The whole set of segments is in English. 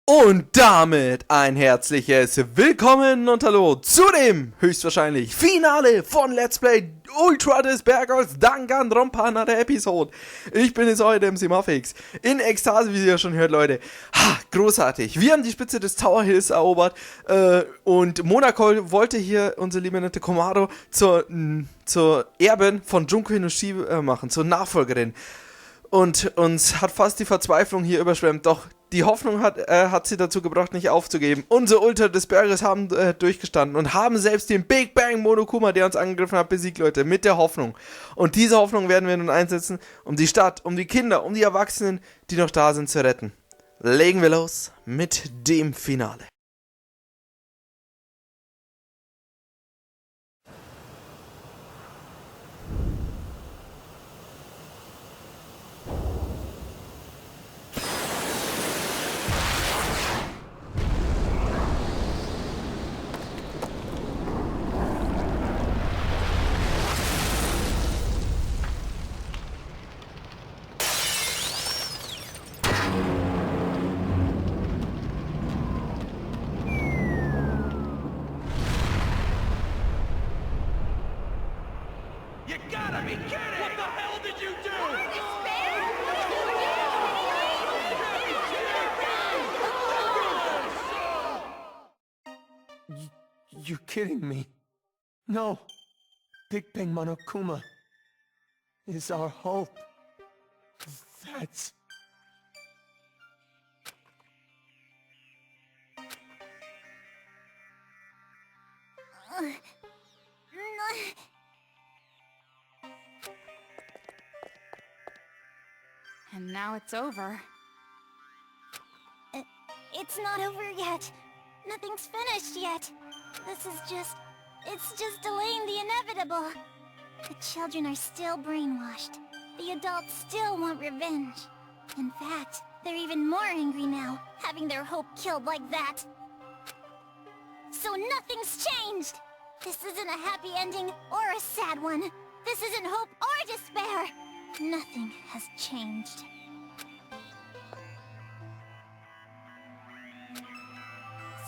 Und damit ein herzliches Willkommen und Hallo zu dem höchstwahrscheinlich Finale von Let's Play Ultra des Bergers Danganronpa nach der Episode. Ich bin jetzt heute im Simafix. In Ekstase, wie ihr ja schon hört, Leute. Ha, großartig. Wir haben die Spitze des Tower Hills erobert und Monaco wollte hier unsere liebe nette Komaru zur Erbin von Junko Hinoshi machen, zur Nachfolgerin. Und uns hat fast die Verzweiflung hier überschwemmt, doch die Hoffnung hat sie dazu gebracht, nicht aufzugeben. Unsere Ultra des Berges haben durchgestanden und haben selbst den Big Bang Monokuma, der uns angegriffen hat, besiegt, Leute, mit der Hoffnung. Und diese Hoffnung werden wir nun einsetzen, um die Stadt, um die Kinder, um die Erwachsenen, die noch da sind, zu retten. Legen wir los mit dem Finale. You gotta be kidding! What the hell did you do? You're kidding me. No. Big Bang Monokuma is our hope. That's... And now it's over. It's not over yet. Nothing's finished yet. It's just delaying the inevitable. The children are still brainwashed. The adults still want revenge. In fact, they're even more angry now, having their hope killed like that. So nothing's changed! This isn't a happy ending or a sad one. This isn't hope or despair. Nothing has changed.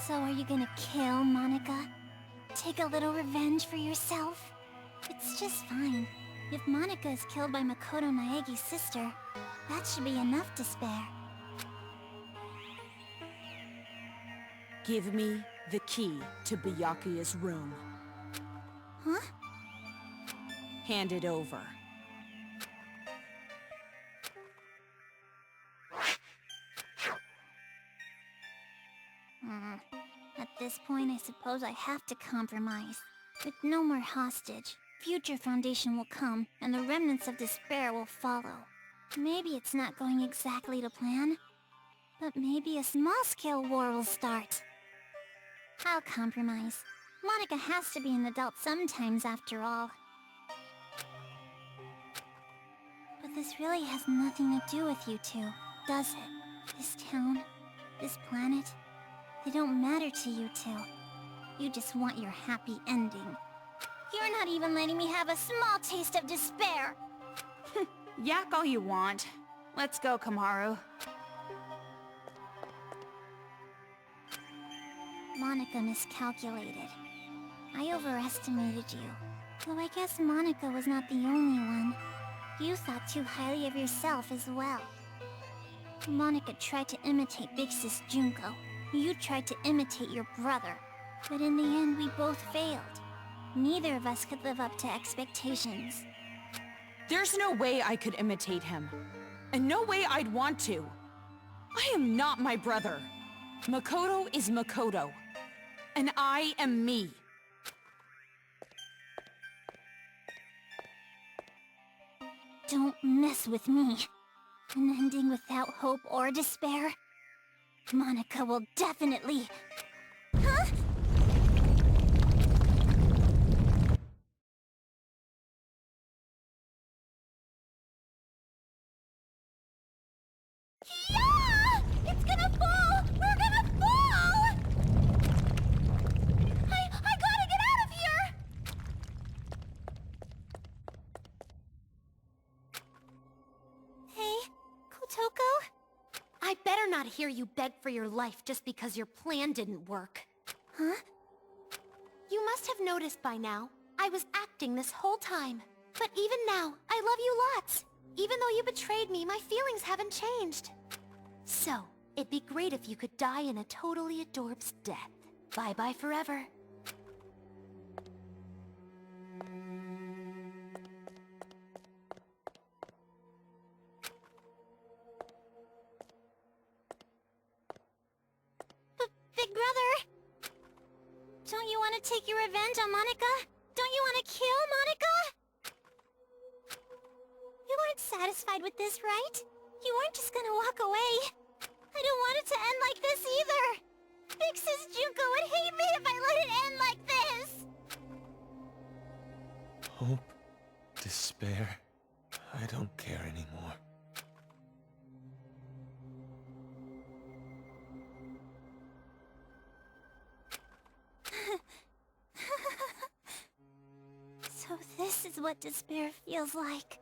So are you gonna kill Monika? Take a little revenge for yourself? It's just fine. If Monika is killed by Komaru Naegi's sister, that should be enough to spare. Give me the key to Byakuya's room. Huh? Hand it over. At this point, I suppose I have to compromise. With no more hostage, future Foundation will come, and the remnants of despair will follow. Maybe it's not going exactly to plan, but maybe a small-scale war will start. I'll compromise. Monika has to be an adult sometimes, after all. But this really has nothing to do with you two, does it? This town, this planet... They don't matter to you two. You just want your happy ending. You're not even letting me have a small taste of despair! Yak all you want. Let's go, Komaru. Monika miscalculated. I overestimated you. Though I guess Monika was not the only one. You thought too highly of yourself as well. Monika tried to imitate Big Sis Junko. You tried to imitate your brother, but in the end we both failed. Neither of us could live up to expectations. There's no way I could imitate him. And no way I'd want to. I am not my brother. Makoto is Makoto. And I am me. Don't mess with me. An ending without hope or despair? Monika will definitely... Huh? Yeah! It's gonna fall! We're gonna fall! I gotta get out of here! Hey, Kotoko? I better not hear you beg for your life just because your plan didn't work. Huh? You must have noticed by now, I was acting this whole time. But even now, I love you lots. Even though you betrayed me, my feelings haven't changed. So, it'd be great if you could die in a totally adorbs death. Bye-bye forever. Big brother! Don't you want to take your revenge on Monica? Don't you want to kill Monica? You weren't satisfied with this, right? You weren't just gonna walk away. I don't want it to end like this either. Big Sis Junko would hate me if I let it end like this. Hope, despair. I don't care anymore. So this is what despair feels like.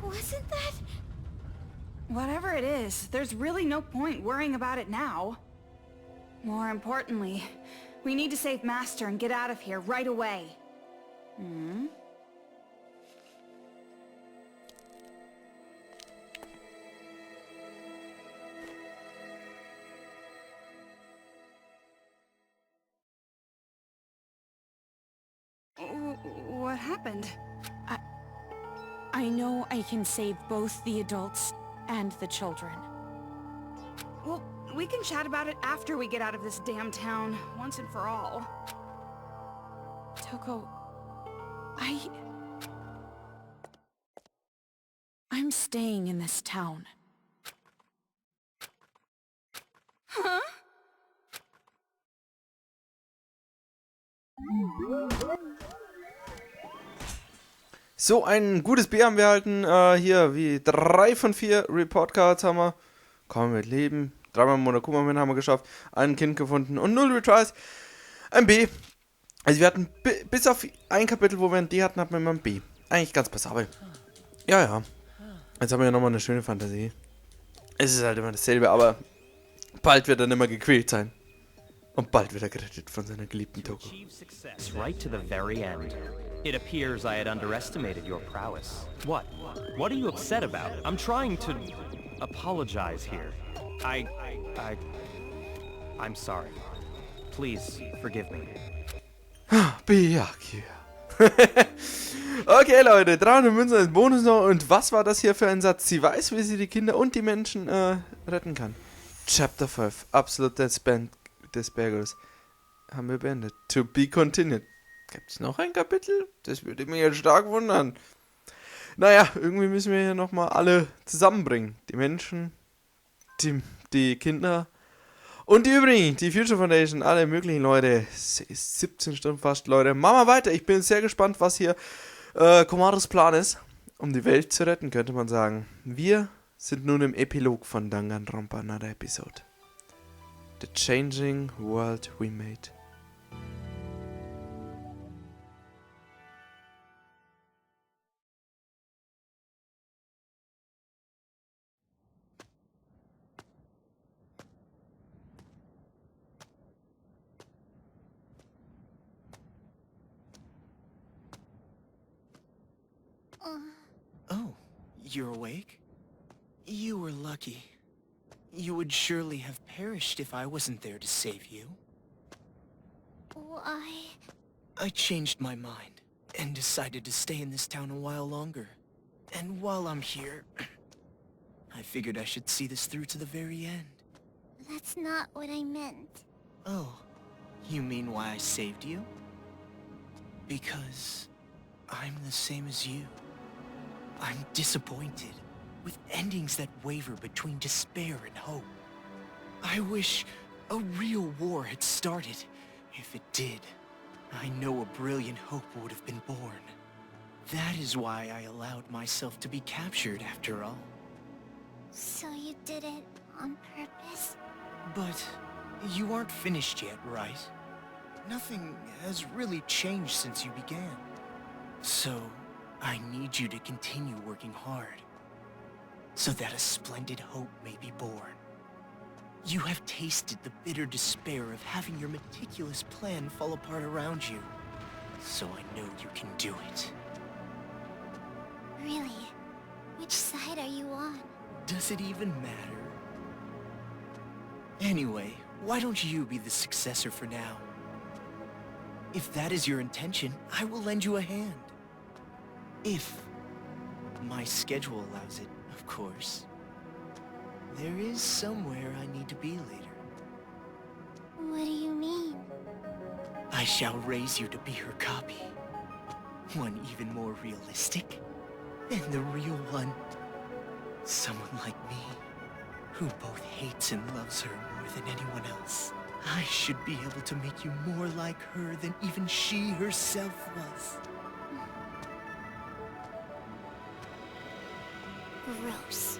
Wasn't that? Whatever it is, there's really no point worrying about it now. More importantly, we need to save Master and get out of here right away. Hmm? What happened? I know I can save both the adults and the children. Well, we can chat about it after we get out of this damn town, once and for all. Toko, I'm staying in this town. Huh? So, ein gutes B haben wir erhalten. Hier, wie 3 von 4 Report-Cards haben wir. Kann man mit leben. 3-mal Monokuma haben wir geschafft. Ein Kind gefunden und 0 Retries. Ein B. Also wir hatten, bis auf ein Kapitel, wo wir ein D hatten, hatten wir immer ein B. Eigentlich ganz passabel. Ja, ja. Jetzt haben wir ja nochmal eine schöne Fantasie. Es ist halt immer dasselbe, aber bald wird er nicht mehr gequält sein. Und bald wird er gerettet von seiner geliebten Toko. Right to the very end. It appears I had underestimated your prowess. What? What are you upset about? I'm trying to apologize here. I'm sorry. Please forgive me. Biaki. Okay, Leute, 300 Münzen als Bonus noch. Und was war das hier für ein Satz? Sie weiß, wie sie die Kinder und die Menschen retten kann. Chapter 5. Absolute Despair. Haben wir beendet. To be continued. Gibt es noch ein Kapitel? Das würde mich jetzt stark wundern. Naja, irgendwie müssen wir hier nochmal alle zusammenbringen. Die Menschen, die Kinder und die übrigen, die Future Foundation, alle möglichen Leute. Es ist 17 Stunden fast, Leute. Machen wir weiter. Ich bin sehr gespannt, was hier Komarus Plan ist, um die Welt zu retten, könnte man sagen. Wir sind nun im Epilog von Danganronpa, another episode. The changing world we made. Oh, you're awake? You were lucky. You would surely have perished if I wasn't there to save you. Why? I changed my mind and decided to stay in this town a while longer. And while I'm here, I figured I should see this through to the very end. That's not what I meant. Oh, you mean why I saved you? Because I'm the same as you. I'm disappointed, with endings that waver between despair and hope. I wish a real war had started. If it did, I know a brilliant hope would have been born. That is why I allowed myself to be captured after all. So you did it on purpose? But you aren't finished yet, right? Nothing has really changed since you began. So, I need you to continue working hard, so that a splendid hope may be born. You have tasted the bitter despair of having your meticulous plan fall apart around you, so I know you can do it. Really? Which side are you on? Does it even matter? Anyway, why don't you be the successor for now? If that is your intention, I will lend you a hand. If my schedule allows it, of course. There is somewhere I need to be later. What do you mean? I shall raise you to be her copy. One even more realistic than the real one. Someone like me, who both hates and loves her more than anyone else. I should be able to make you more like her than even she herself was. Gross.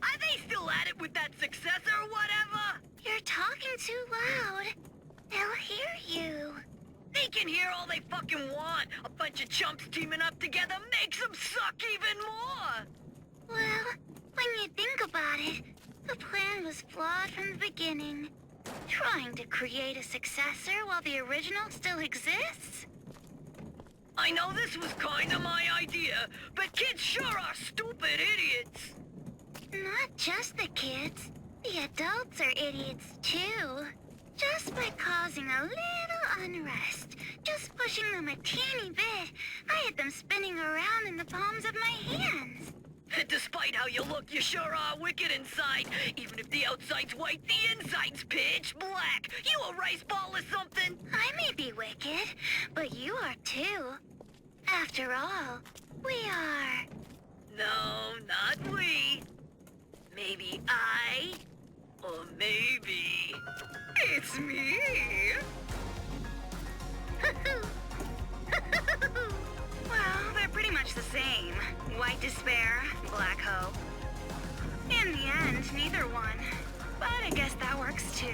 Are they still at it with that successor or whatever? You're talking too loud. They'll hear you. They can hear all they fucking want. A bunch of chumps teaming up together makes them suck even more. Well, when you think about it, the plan was flawed from the beginning. Trying to create a successor while the original still exists? I know this was kinda my idea, but kids sure are stupid idiots. Not just the kids. The adults are idiots too. Just by causing a little unrest, just pushing them a teeny bit, I had them spinning around in the palms of my hands. Despite how you look, you sure are wicked inside. Even if the outside's white, the inside's pitch black. You a rice ball or something? I may be wicked, but you are too. After all, we are. No, not we. Maybe I, or maybe it's me. Well, they're pretty much the same. White despair, black hope. In the end, neither one. But I guess that works too.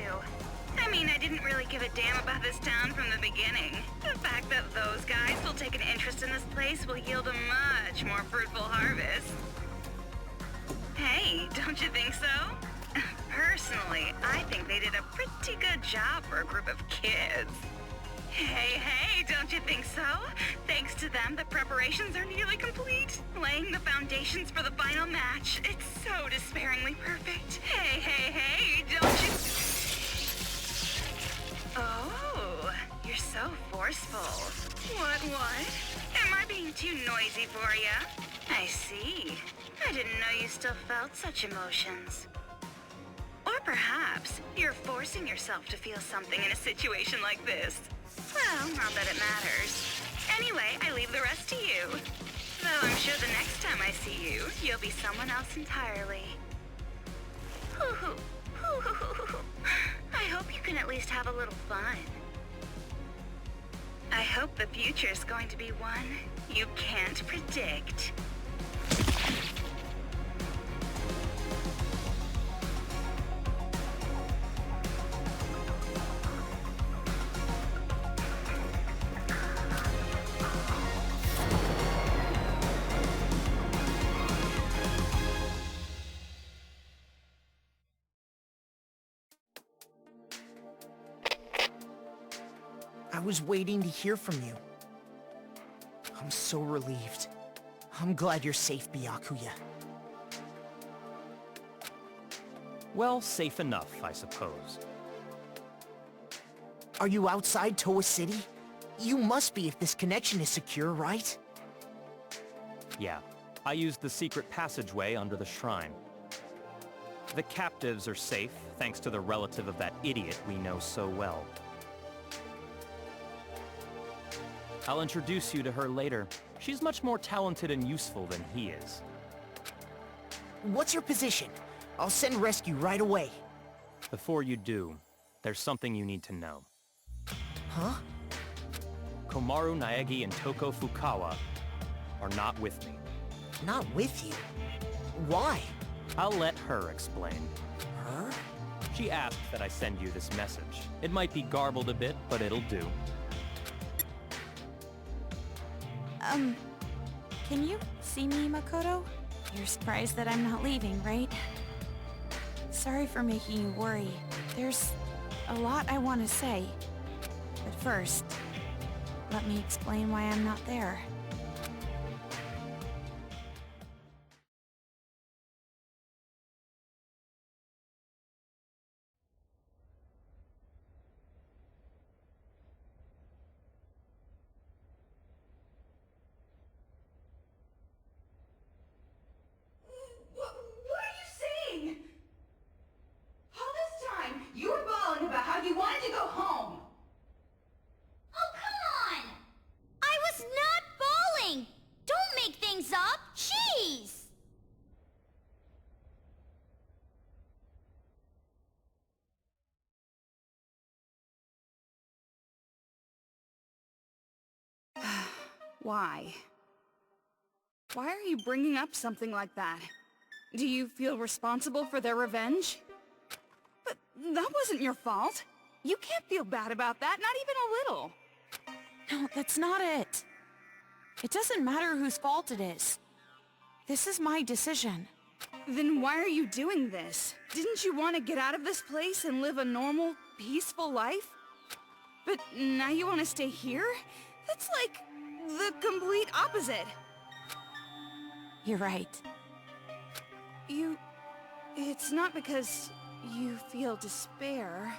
I mean, I didn't really give a damn about this town from the beginning. The fact that those guys will take an interest in this place will yield a much more fruitful harvest. Hey, don't you think so? Personally, I think they did a pretty good job for a group of kids. Hey, don't you think so? Thanks to them, the preparations are nearly complete. Laying the foundations for the final match. It's so despairingly perfect. Hey, don't you... Oh, you're so forceful. What? Am I being too noisy for you? I see. I didn't know you still felt such emotions. Or perhaps you're forcing yourself to feel something in a situation like this. Well, not that it matters. Anyway, I leave the rest to you. Though I'm sure the next time I see you, you'll be someone else entirely. I hope you can at least have a little fun. I hope the future's going to be one you can't predict. I was waiting to hear from you. I'm so relieved. I'm glad you're safe, Byakuya. Well, safe enough, I suppose. Are you outside Toa City? You must be if this connection is secure, right? Yeah, I used the secret passageway under the shrine. The captives are safe, thanks to the relative of that idiot we know so well. I'll introduce you to her later. She's much more talented and useful than he is. What's your position? I'll send rescue right away. Before you do, there's something you need to know. Huh? Komaru Naegi and Toko Fukawa are not with me. Not with you? Why? I'll let her explain. Her? She asked that I send you this message. It might be garbled a bit, but it'll do. Can you see me, Makoto? You're surprised that I'm not leaving, right? Sorry for making you worry. There's a lot I want to say. But first, let me explain why I'm not there. What are you saying? All this time, you were bawling about how you wanted to go home. Oh, come on! I was not bawling! Don't make things up! Jeez! Why? Why are you bringing up something like that? Do you feel responsible for their revenge? But that wasn't your fault. You can't feel bad about that, not even a little. No, that's not it. It doesn't matter whose fault it is. This is my decision. Then why are you doing this? Didn't you want to get out of this place and live a normal, peaceful life? But now you want to stay here? That's like the complete opposite. You're right. It's not because you feel despair.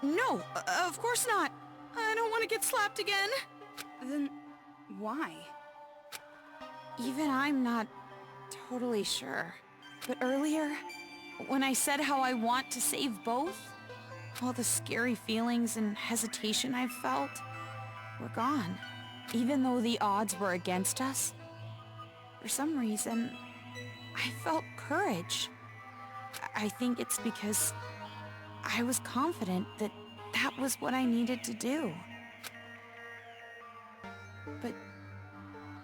No, of course not. I don't want to get slapped again. Then why? Even I'm not totally sure. But earlier, when I said how I want to save both, all the scary feelings and hesitation I've felt were gone. Even though the odds were against us, for some reason, I felt courage. I think it's because I was confident that that was what I needed to do. But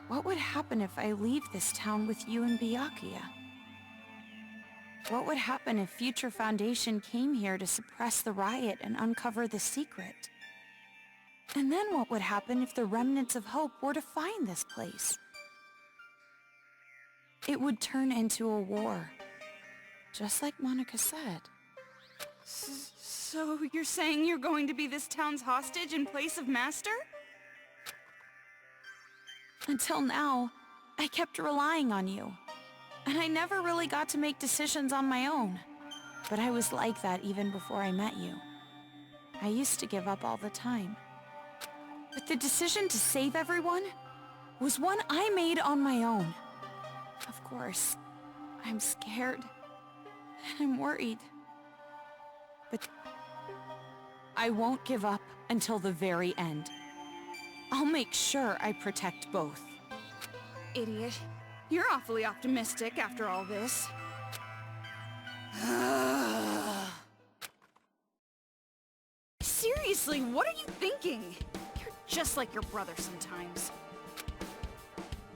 what would happen if I leave this town with you and Byakuya? What would happen if Future Foundation came here to suppress the riot and uncover the secret? And then what would happen if the remnants of hope were to find this place? It would turn into a war, just like Monica said. So you're saying you're going to be this town's hostage in place of Master? Until now, I kept relying on you. And I never really got to make decisions on my own. But I was like that even before I met you. I used to give up all the time. But the decision to save everyone was one I made on my own. Of course, I'm scared. And I'm worried. But I won't give up until the very end. I'll make sure I protect both. Idiot. You're awfully optimistic after all this. Seriously, what are you thinking? You're just like your brother sometimes.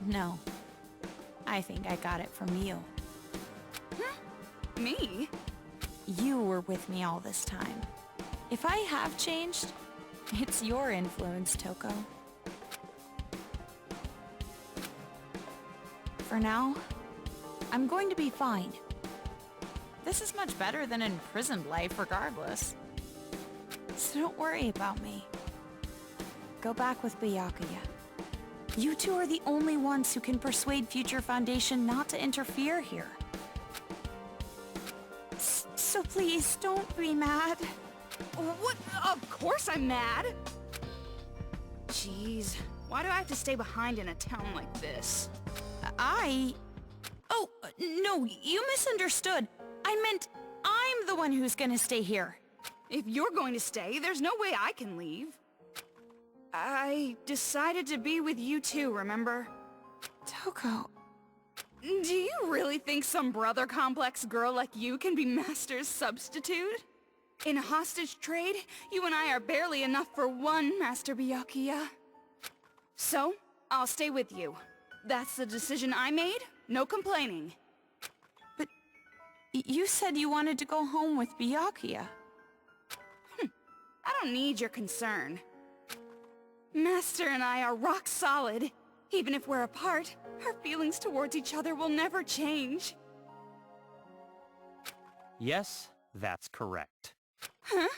No. I think I got it from you. Me? You were with me all this time. If I have changed, it's your influence, Toko. For now, I'm going to be fine. This is much better than imprisoned life regardless. So don't worry about me. Go back with Byakuya. You two are the only ones who can persuade Future Foundation not to interfere here. So please, don't be mad. What? Of course I'm mad. Jeez, why do I have to stay behind in a town like this? Oh, no, you misunderstood. I meant I'm the one who's gonna stay here. If you're going to stay, there's no way I can leave. I decided to be with you too, remember? Toko. Do you really think some brother complex girl like you can be Master's substitute? In a hostage trade, you and I are barely enough for one, Master Byakuya. So, I'll stay with you. That's the decision I made, no complaining. But you said you wanted to go home with Byakuya. I don't need your concern. Master and I are rock solid. Even if we're apart, our feelings towards each other will never change. Yes, that's correct. Huh?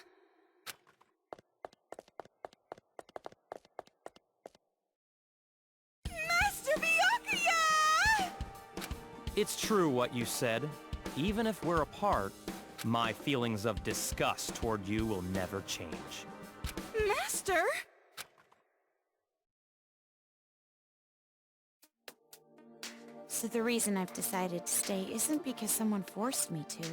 Master Byakuya! It's true what you said. Even if we're apart, my feelings of disgust toward you will never change. Master? So the reason I've decided to stay isn't because someone forced me to.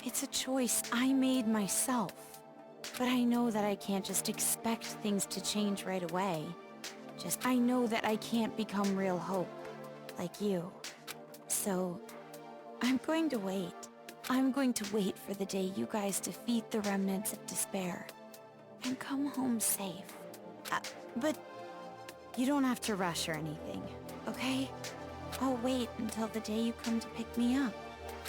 It's a choice I made myself. But I know that I can't just expect things to change right away. I know that I can't become real hope, like you. So, I'm going to wait. I'm going to wait for the day you guys defeat the remnants of despair. And come home safe. But you don't have to rush or anything, okay? I'll wait until the day you come to pick me up.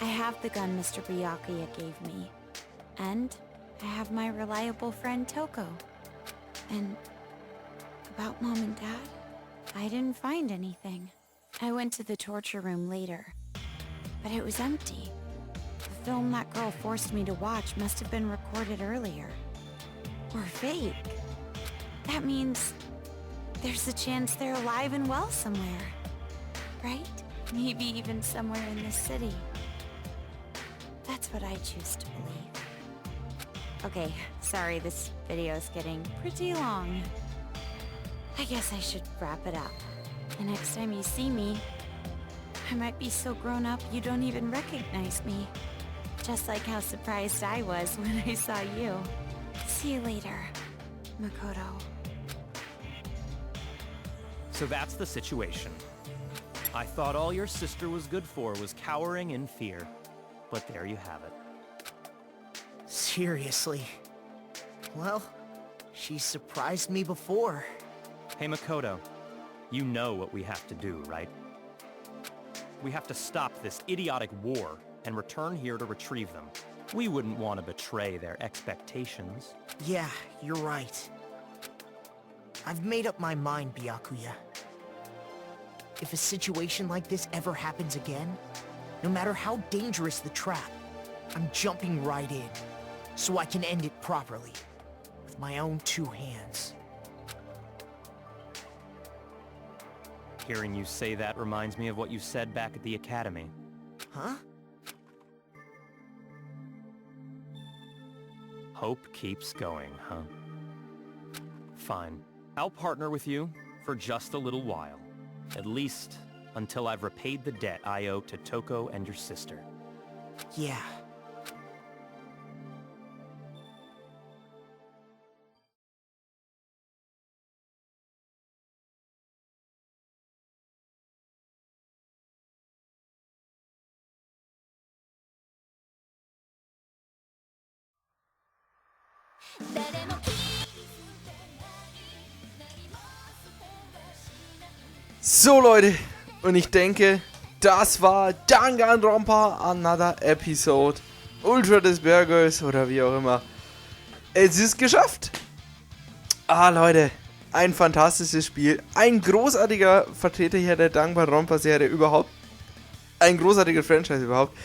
I have the gun Mr. Byakuya gave me. And I have my reliable friend Toko. And about Mom and Dad, I didn't find anything. I went to the torture room later, but it was empty. The film that girl forced me to watch must have been recorded earlier. Or fake. That means there's a chance they're alive and well somewhere. Right? Maybe even somewhere in this city. That's what I choose to believe. Okay, sorry, this video is getting pretty long. I guess I should wrap it up. The next time you see me, I might be so grown up you don't even recognize me. Just like how surprised I was when I saw you. See you later, Makoto. So that's the situation. I thought all your sister was good for was cowering in fear. But there you have it. Seriously. Well, she surprised me before. Hey Makoto, you know what we have to do, right? We have to stop this idiotic war and return here to retrieve them. We wouldn't want to betray their expectations. Yeah, you're right. I've made up my mind, Byakuya. If a situation like this ever happens again, no matter how dangerous the trap, I'm jumping right in, so I can end it properly, with my own two hands. Hearing you say that reminds me of what you said back at the academy. Huh? Hope keeps going, huh? Fine. I'll partner with you for just a little while. At least until I've repaid the debt I owe to Toko and your sister. Yeah. So Leute, und ich denke, das war Danganronpa, another episode, Ultra des Bergers oder wie auch immer. Es ist geschafft. Leute, ein fantastisches Spiel, ein großartiger Vertreter hier der Danganronpa-Serie überhaupt, ein großartiger Franchise überhaupt.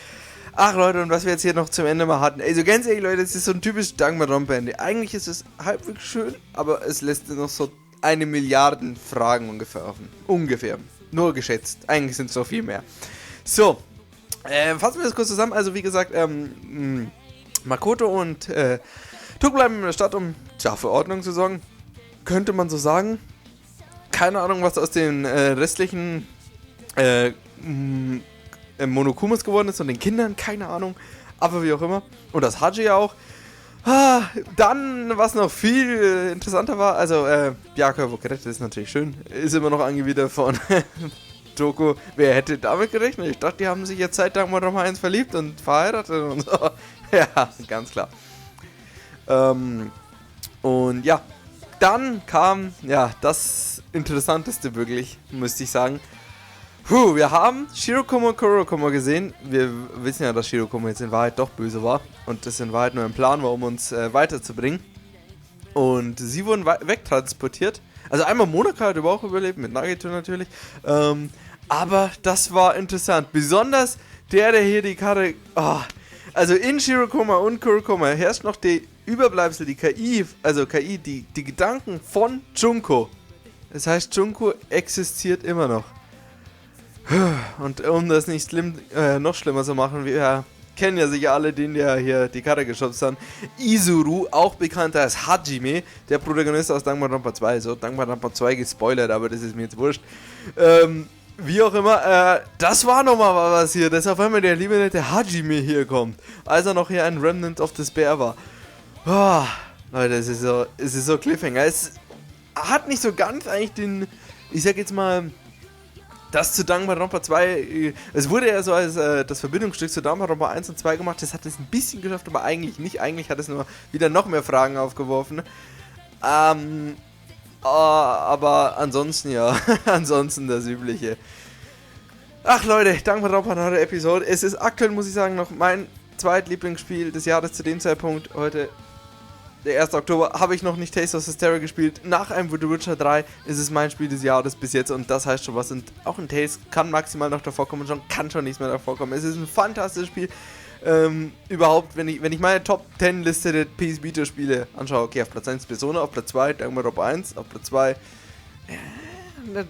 Ach Leute, und was wir jetzt hier noch zum Ende mal hatten. Also ganz ehrlich Leute, es ist so ein typisch Danganronpa-Ende. Eigentlich ist es halbwegs schön, aber es lässt noch so 1 Milliarde Fragen ungefähr offen. Ungefähr. Nur geschätzt. Eigentlich sind es noch viel mehr. So. Fassen wir das kurz zusammen. Also wie gesagt, Makoto und Toko bleibt in der Stadt, um für Ordnung zu sorgen. Könnte man so sagen. Keine Ahnung, was aus den restlichen Monokumas geworden ist und den Kindern, keine Ahnung. Aber wie auch immer. Und das Haji auch. Dann, was noch viel interessanter war, also, Byakuya wurde gerettet, ist natürlich schön. Ist immer noch angewidert von Toko. Wer hätte damit gerechnet? Ich dachte, die haben sich jetzt seit Danganronpa 1 verliebt und verheiratet und so. Ja, ganz klar. Und ja, dann kam, ja, das Interessanteste wirklich, müsste ich sagen. Wir haben Shirokuma und Kurokuma gesehen. Wir wissen ja, dass Shirokuma jetzt in Wahrheit doch böse war. Und das in Wahrheit nur ein Plan war, um uns weiterzubringen. Und sie wurden wegtransportiert. Also einmal Monokuma hat überhaupt überlebt, mit Nagito natürlich. Aber das war interessant. Besonders der hier die Karre... Oh, also in Shirokuma und Kurokuma herrscht noch die Überbleibsel, die KI, die Gedanken von Junko. Das heißt, Junko existiert immer noch. Und um das nicht noch schlimmer zu machen, wir kennen ja sicher alle den, der hier die Karre geschubst hat. Izuru, auch bekannt als Hajime, der Protagonist aus Danganronpa 2. So, Danganronpa 2 gespoilert, aber das ist mir jetzt wurscht. Wie auch immer, das war nochmal was hier, dass auf einmal der liebe nette Hajime hier kommt, als er noch hier ein Remnant of Despair war. Oh, Leute, es ist so Cliffhanger. Es hat nicht so ganz eigentlich den, ich sag jetzt mal, das zu Danganronpa 2, es wurde ja so als das Verbindungsstück zu Danganronpa 1 und 2 gemacht, das hat es ein bisschen geschafft, aber eigentlich nicht. Eigentlich hat es nur wieder noch mehr Fragen aufgeworfen. Aber ansonsten ja, ansonsten das Übliche. Ach Leute, Danganronpa eine neue Episode. Es ist aktuell, muss ich sagen, noch mein zweitlieblingsspiel des Jahres zu dem Zeitpunkt. Heute, der 1. Oktober, habe ich noch nicht Taste of Hysteria gespielt. Nach einem The Witcher 3 ist es mein Spiel des Jahres bis jetzt und das heißt schon was. Und auch ein Taste kann maximal noch davor kommen, kann schon nichts mehr davor kommen. Es ist ein fantastisches Spiel. Überhaupt, wenn ich meine Top 10 Liste der PS Vita Spiele anschaue, okay, auf Platz 1 Persona, auf Platz 2 Danganronpa 1, auf Platz 2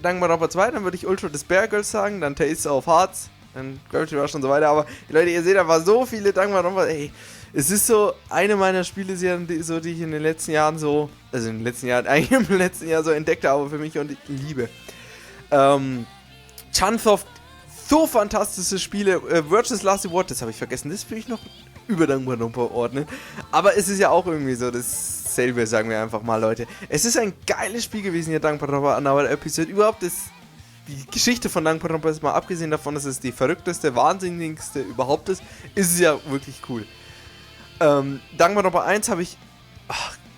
Danganronpa 2, dann würde ich Ultra Despair Girls sagen, dann Taste of Hearts, dann Gravity Rush und so weiter, aber Leute, ihr seht, da war so viele Danganronpa, ey, es ist so eine meiner Spieleserien, die ich in den letzten Jahren so, also in den letzten Jahren, eigentlich im letzten Jahr so entdeckt habe für mich und ich liebe. Chunsoft, so fantastische Spiele, Virtuous Last Reward, das habe ich vergessen, das will ich noch über Danganronpa ordnen, aber es ist ja auch irgendwie so dasselbe, sagen wir einfach mal, Leute. Es ist ein geiles Spiel gewesen hier, Danganronpa Einer Welt Episode, überhaupt die Geschichte von Danganronpa ist mal abgesehen davon, dass es die verrückteste, wahnsinnigste überhaupt ist es ja wirklich cool. Danganronpa 1 habe ich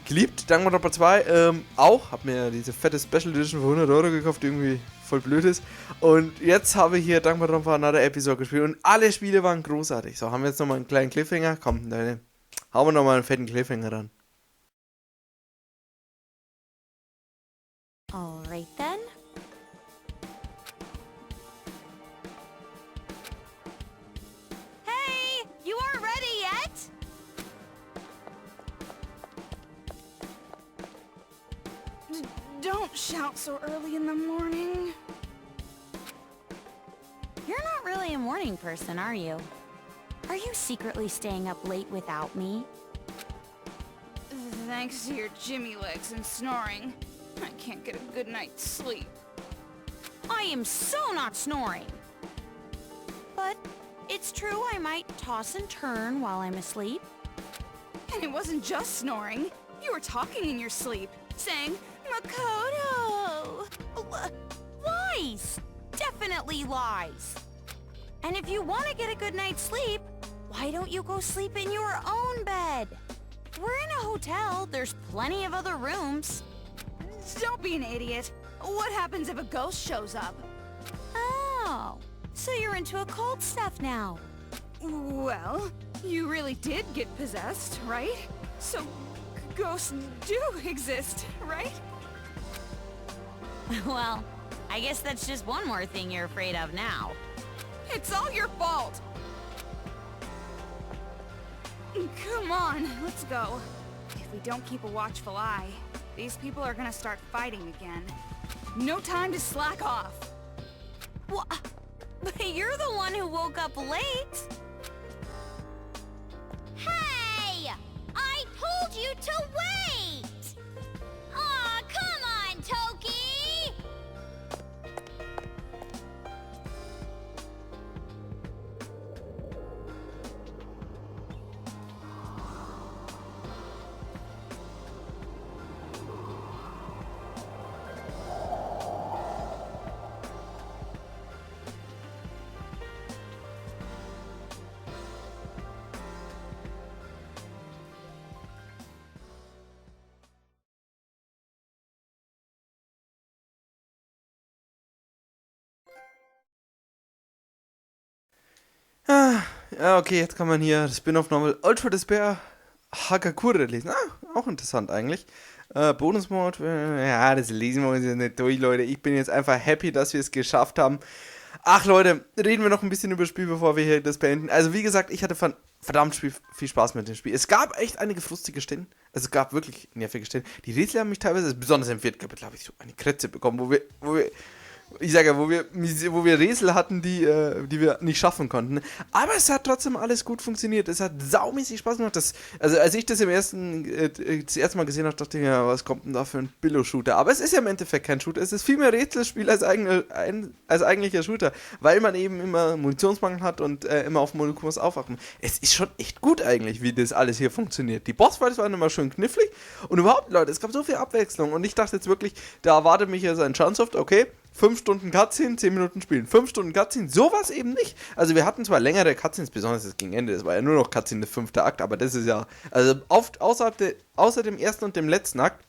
geliebt, Danganronpa 2 auch, habe mir diese fette Special Edition für 100 € gekauft, die irgendwie voll blöd ist. Und jetzt habe ich hier Danganronpa eine Episode gespielt und alle Spiele waren großartig. So, haben wir jetzt nochmal einen kleinen Cliffhanger? Komm, Leute, hauen wir nochmal einen fetten Cliffhanger ran. Alright then. Hey, you aren't ready yet? Don't shout so early in the morning. You're not really a morning person, are you? Are you secretly staying up late without me? Thanks to your Jimmy legs and snoring, I can't get a good night's sleep. I am so not snoring. But it's true I might toss and turn while I'm asleep. And it wasn't just snoring. You were talking in your sleep, saying, Makoto! Lies! Definitely lies. And if you want to get a good night's sleep, why don't you go sleep in your own bed? We're in a hotel. There's plenty of other rooms. Don't be an idiot. What happens if a ghost shows up? Oh, so you're into occult stuff now. Well, you really did get possessed, right? So, ghosts do exist, right? Well, I guess that's just one more thing you're afraid of now. It's all your fault! Come on, let's go. If we don't keep a watchful eye, these people are gonna start fighting again. No time to slack off. What? But you're the one who woke up late. Hey! I told you you to wait! Aw, come on, Toki! Ja, okay, jetzt kann man hier das Spin-off-Novel Ultra Despair Hagakure lesen. Auch interessant eigentlich. Bonusmod, ja, das lesen wir uns jetzt nicht durch, Leute. Ich bin jetzt einfach happy, dass wir es geschafft haben. Ach, Leute, reden wir noch ein bisschen über das Spiel, bevor wir hier das beenden. Also, wie gesagt, ich hatte verdammt viel Spaß mit dem Spiel. Es gab echt einige frustige Stellen. Also, es gab wirklich nervige Stellen. Die Rätsel haben mich teilweise, besonders im 4. Kapitel, habe ich so eine Kretze bekommen, wo wir ich sage ja, wo wir Rätsel hatten, die wir nicht schaffen konnten. Aber es hat trotzdem alles gut funktioniert. Es hat saumäßig Spaß gemacht. Also als ich das das erste Mal gesehen habe, dachte ich mir, ja, was kommt denn da für ein Billo-Shooter? Aber es ist ja im Endeffekt kein Shooter. Es ist viel mehr Rätselspiel als eigentlicher Shooter. Weil man eben immer Munitionsmangel hat und immer auf Monokumas aufwachen. Es ist schon echt gut eigentlich, wie das alles hier funktioniert. Die Bossfights waren immer schön knifflig. Und überhaupt, Leute, es gab so viel Abwechslung. Und ich dachte jetzt wirklich, da erwartet mich jetzt ein Chunsoft, okay, 5 Stunden Cutscene, 10 Minuten spielen. 5 Stunden Cutscene, sowas eben nicht. Also wir hatten zwar längere Cutscenes, besonders das gegen Ende, das war ja nur noch Cutscene, der 5. Akt, aber das ist ja, also außer dem ersten und dem letzten Akt,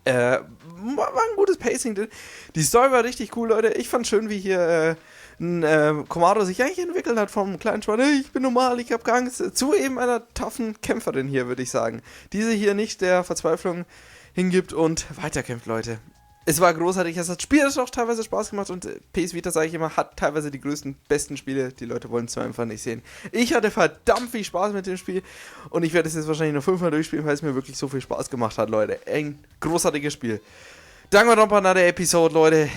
war ein gutes Pacing drin. Die Story war richtig cool, Leute. Ich fand schön, wie hier Komaru sich eigentlich entwickelt hat vom kleinen Schwein, hey, ich bin normal, ich habe keine Angst, zu eben einer toughen Kämpferin hier, würde ich sagen. Diese hier nicht der Verzweiflung hingibt und weiterkämpft, Leute. Es war großartig, es hat spielerisch auch teilweise Spaß gemacht und PS Vita, sage ich immer, hat teilweise die besten Spiele. Die Leute wollen es zwar einfach nicht sehen. Ich hatte verdammt viel Spaß mit dem Spiel und ich werde es jetzt wahrscheinlich noch 5-mal durchspielen, weil es mir wirklich so viel Spaß gemacht hat, Leute. Ein großartiges Spiel. Danganronpa nach der Episode, Leute.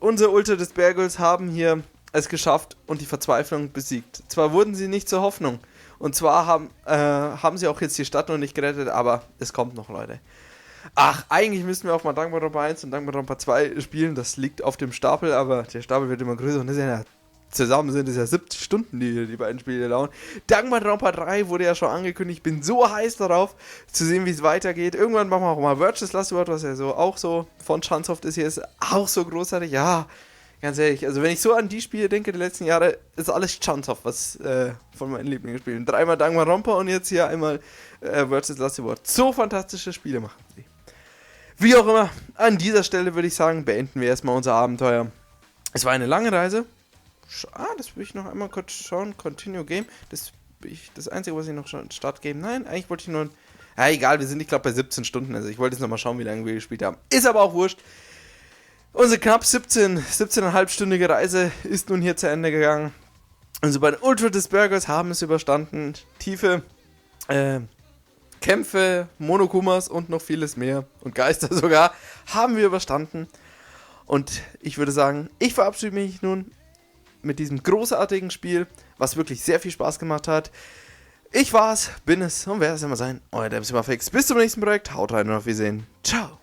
Unsere Ultra des Bergels haben hier es geschafft und die Verzweiflung besiegt. Zwar wurden sie nicht zur Hoffnung und zwar haben sie auch jetzt die Stadt noch nicht gerettet, aber es kommt noch, Leute. Ach, eigentlich müssten wir auch mal Danganronpa 1 und Danganronpa 2 spielen. Das liegt auf dem Stapel, aber der Stapel wird immer größer und das ist ja, zusammen sind es ja 70 Stunden, die beiden Spiele dauern. Danganronpa 3 wurde ja schon angekündigt. Ich bin so heiß darauf, zu sehen, wie es weitergeht. Irgendwann machen wir auch mal Virtuous Last Word, was ja so auch so von Chunsoft ist hier, ist auch so großartig. Ja, ganz ehrlich, also wenn ich so an die Spiele denke, die letzten Jahre, ist alles Chunsoft, was von meinen Lieblingsspielen. 3-mal Danganronpa und jetzt hier einmal Virtuous Last Word. So fantastische Spiele machen sie. Wie auch immer, an dieser Stelle würde ich sagen, beenden wir erstmal unser Abenteuer. Es war eine lange Reise. Das will ich noch einmal kurz schauen. Continue Game. Das ist das Einzige, was ich noch schon Start geben. Nein, eigentlich wollte ich nur... Ja, egal, wir sind, ich glaube, bei 17 Stunden. Also ich wollte jetzt nochmal schauen, wie lange wir gespielt haben. Ist aber auch wurscht. Unsere knapp 17,5-stündige Reise ist nun hier zu Ende gegangen. Unsere beiden Ultra des Bergers haben es überstanden. Tiefe Kämpfe, Monokumas und noch vieles mehr und Geister sogar haben wir überstanden. Und ich würde sagen, ich verabschiede mich nun mit diesem großartigen Spiel, was wirklich sehr viel Spaß gemacht hat. Ich war's, bin es und werde es immer sein. Euer Dempsey Fix. Bis zum nächsten Projekt. Haut rein und auf Wiedersehen. Ciao.